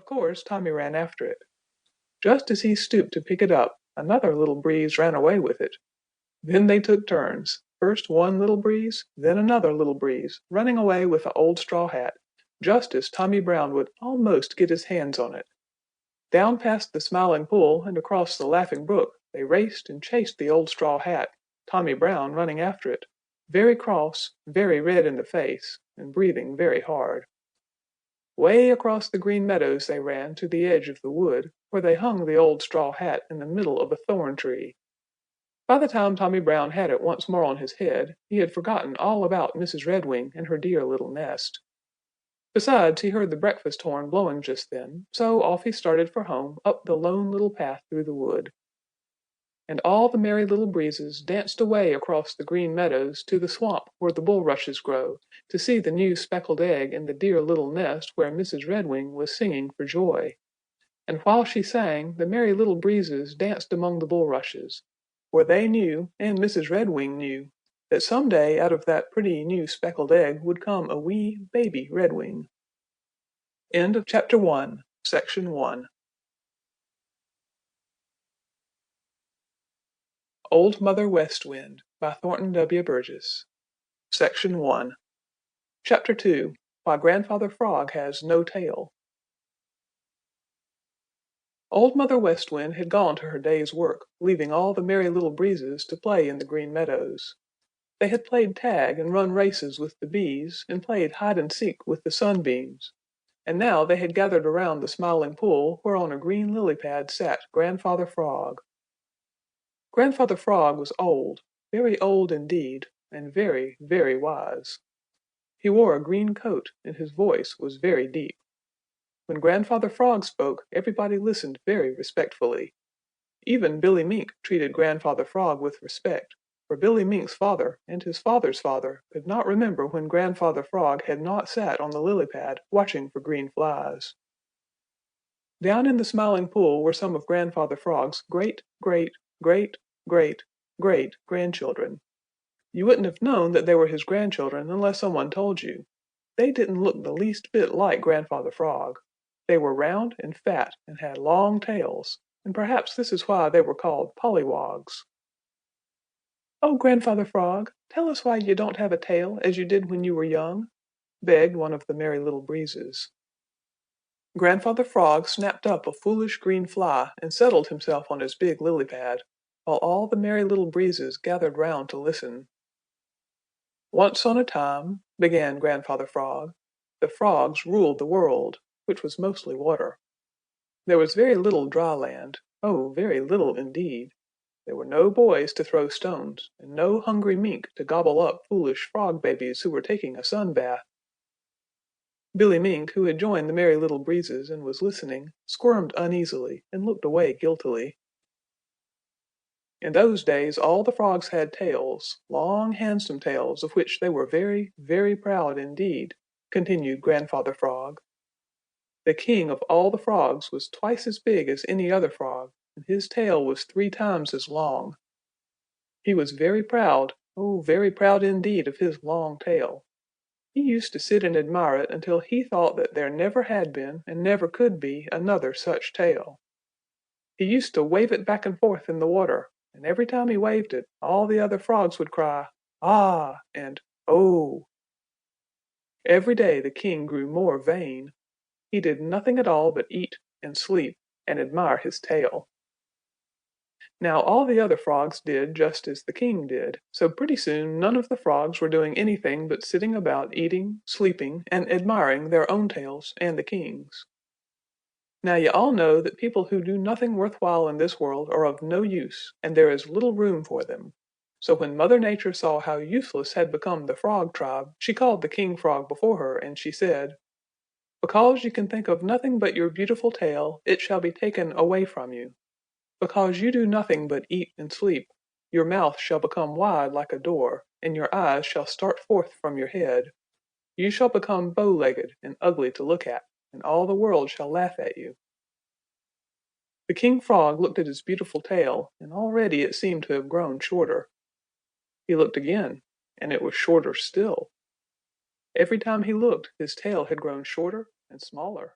course, Tommy ran after it. Just as he stooped to pick it up, another little breeze ran away with it. Then they took turns, first one little breeze, then another little breeze, running away with the old straw hat, just as Tommy Brown would almost get his hands on it. Down past the Smiling Pool and across the Laughing Brook they raced and chased the old straw hat, Tommy Brown running after it, very cross, very red in the face, and breathing very hard. Way across the Green Meadows they ran to the edge of the wood, where they hung the old straw hat in the middle of a thorn tree. By the time Tommy Brown had it once more on his head, he had forgotten all about Mrs. Redwing and her dear little nest. Besides, he heard the breakfast horn blowing just then, so off he started for home up the lone little path through the wood. And all the Merry Little Breezes danced away across the Green Meadows to the swamp where the bulrushes grow, to see the new speckled egg in the dear little nest where Mrs. Redwing was singing for joy. And while she sang, the Merry Little Breezes danced among the bulrushes, for they knew, and Mrs. Redwing knew, that some day out of that pretty new speckled egg would come a wee baby Redwing. End of Chapter 1, Section 1. Old Mother West Wind by Thornton Burgess. Section 1. Chapter 2, Why Grandfather Frog Has No Tail. Old Mother West Wind had gone to her day's work, leaving all the Merry Little Breezes to play in the Green Meadows. They had played tag and run races with the bees, and played hide-and-seek with the sunbeams, and now they had gathered around the Smiling Pool where on a green lily pad sat Grandfather Frog. Grandfather Frog was old, very old indeed, and very, very wise. He wore a green coat, and his voice was very deep. When Grandfather Frog spoke, everybody listened very respectfully. Even Billy Mink treated Grandfather Frog with respect, for Billy Mink's father and his father's father could not remember when Grandfather Frog had not sat on the lily pad watching for green flies. Down in the Smiling Pool were some of Grandfather Frog's great-grandchildren. You wouldn't have known that they were his grandchildren unless someone told you. They didn't look the least bit like Grandfather Frog. They were round and fat and had long tails, and perhaps this is why they were called pollywogs. "Oh, Grandfather Frog, tell us why you don't have a tail as you did when you were young," begged one of the Merry Little Breezes. Grandfather Frog snapped up a foolish green fly and settled himself on his big lily pad, while all the Merry Little Breezes gathered round to listen. "Once on a time," began Grandfather Frog, "the frogs ruled the world, which was mostly water. There was very little dry land, oh, very little indeed. There were no boys to throw stones, and no hungry mink to gobble up foolish frog babies who were taking a sun bath." Billy Mink, who had joined the Merry Little Breezes and was listening, squirmed uneasily and looked away guiltily. "In those days all the frogs had tails, long handsome tails of which they were very, very proud indeed," continued Grandfather Frog. "The king of all the frogs was twice as big as any other frog, and his tail was 3 times as long. He was very proud, oh, very proud indeed of his long tail. He used to sit and admire it until he thought that there never had been and never could be another such tail. He used to wave it back and forth in the water, and every time he waved it, all the other frogs would cry, 'Ah!' and 'Oh!' Every day the king grew more vain. He did nothing at all but eat and sleep and admire his tail. Now all the other frogs did just as the king did, so pretty soon none of the frogs were doing anything but sitting about eating, sleeping, and admiring their own tails and the king's. Now you all know that people who do nothing worthwhile in this world are of no use, and there is little room for them. So when Mother Nature saw how useless had become the frog tribe, she called the king frog before her, and she said, 'Because you can think of nothing but your beautiful tail, it shall be taken away from you. Because you do nothing but eat and sleep, your mouth shall become wide like a door, and your eyes shall start forth from your head. You shall become bow-legged and ugly to look at, and all the world shall laugh at you.' The king frog looked at his beautiful tail, and already it seemed to have grown shorter. He looked again, and it was shorter still. Every time he looked, his tail had grown shorter and smaller.